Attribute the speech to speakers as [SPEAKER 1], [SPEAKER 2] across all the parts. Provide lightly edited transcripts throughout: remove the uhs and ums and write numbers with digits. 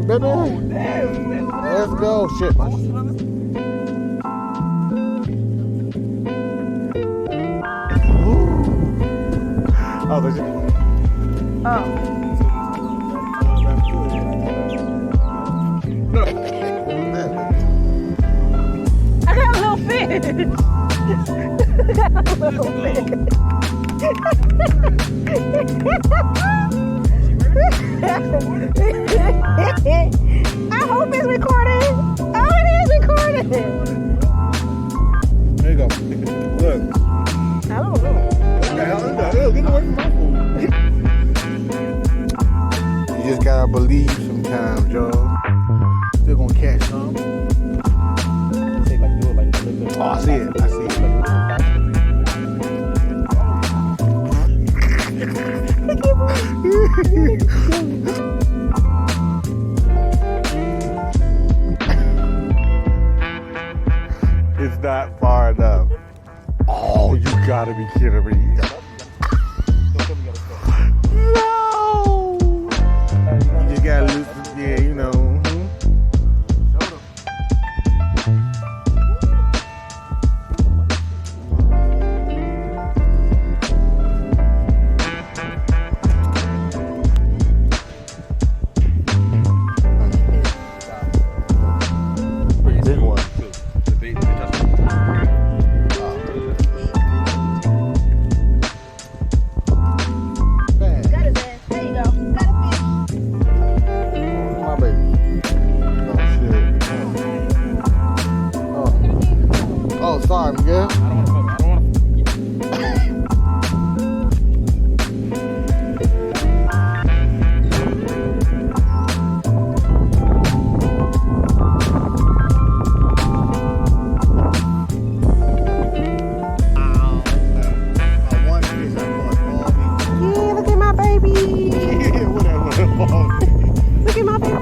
[SPEAKER 1] time, baby. Let's go. Shit. Oh, there's
[SPEAKER 2] I got a little fish. I got a little fish. I hope it's recording. Oh, it is recording.
[SPEAKER 1] There you go. Look.
[SPEAKER 2] I don't know.
[SPEAKER 1] Get away from my food. You just gotta believe sometimes, y'all. Still gonna catch some. Oh, I see it. I see it. It's not far enough. Oh, you gotta be kidding me. No! You gotta lose, yeah, you know. Sorry, Miguel.
[SPEAKER 3] I don't want to
[SPEAKER 2] Yeah, look at my baby. Look at my baby.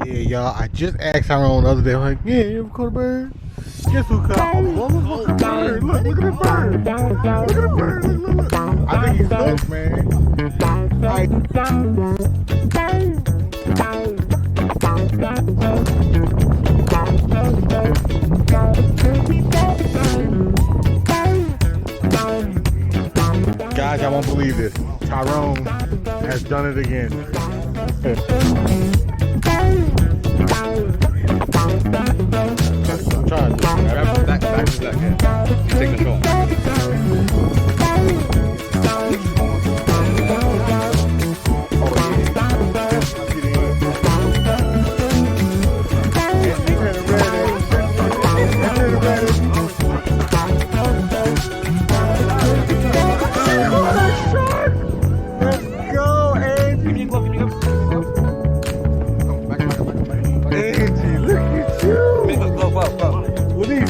[SPEAKER 1] Yeah, y'all, I just asked Tyrone the other day, I'm like, yeah, you ever caught a bird? Guess who caught a motherfucking bird? Look at the bird. Look at the bird. Look. I think he's hooked, man. Like, guys, I won't believe this. Tyrone has done it again. I'm trying to
[SPEAKER 3] back to back, yeah. You take control.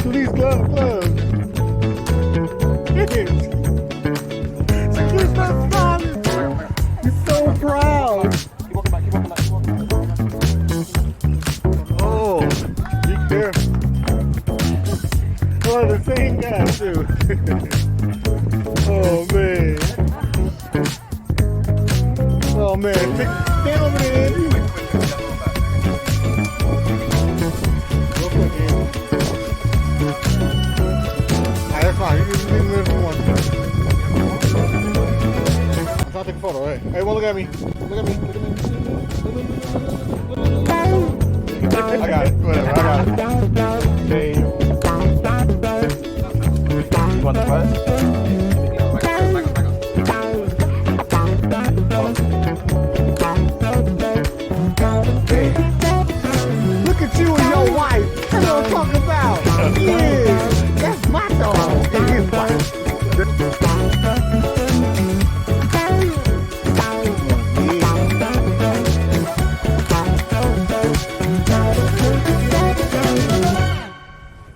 [SPEAKER 1] Please, gloves. You're so smiling. You're so proud.
[SPEAKER 3] Keep walking back.
[SPEAKER 1] Oh, be careful. Oh, the same guy too. Oh man. Stand over there, Andy. That's fine. You can live for one. I'm trying to take a photo, right? Hey, well, look at me. Look at me. I got it. Whatever. I got it. Okay.
[SPEAKER 3] You want the prize?
[SPEAKER 1] Hey. Look at you and your wife. That's what I'm talking about. Yeah. That's my dog and his wife.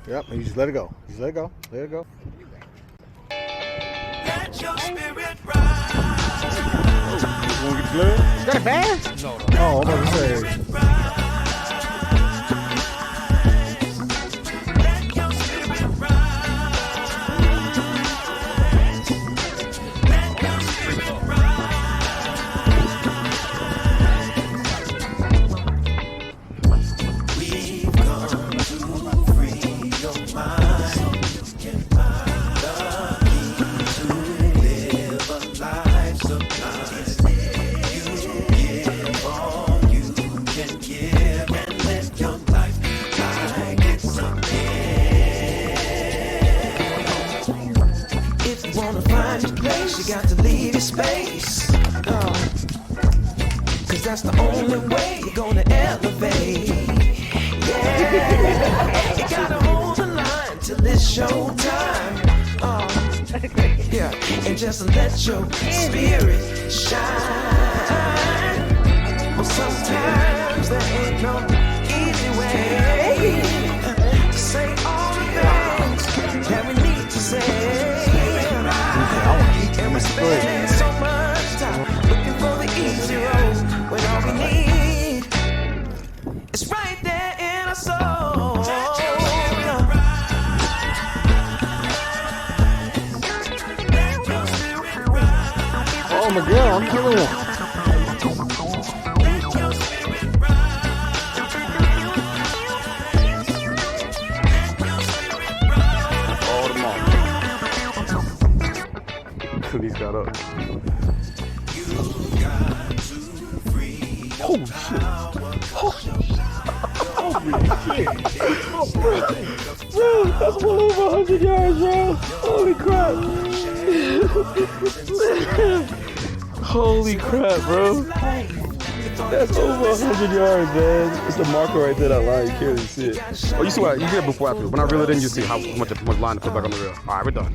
[SPEAKER 1] Yep, and you just let it go. Let it go. Want to get blood? Is that a bass?
[SPEAKER 3] No.
[SPEAKER 1] Oh, I'm about to say.
[SPEAKER 4] You got to leave your space. Cause that's the only way you're gonna elevate. Yeah. You gotta hold the line till it's showtime. Yeah. And just let your spirit shine. Well, sometimes there ain't no easy way to say all the things that we need to say. And we spend so much time looking for the easy road when all we need is right there in our soul.
[SPEAKER 1] Oh my God, I'm killing one.
[SPEAKER 3] All them off. These got up.
[SPEAKER 1] Oh shit. Oh shit.
[SPEAKER 5] Bro, that's well over 100 yards, bro. Holy crap. Holy crap, bro. That's over 100 yards, man. It's the marker right there, that line. You can't really see it.
[SPEAKER 3] Oh, you see what? You get it before after. When I reel it in, you see how much line to put back on the reel. All right, we're done.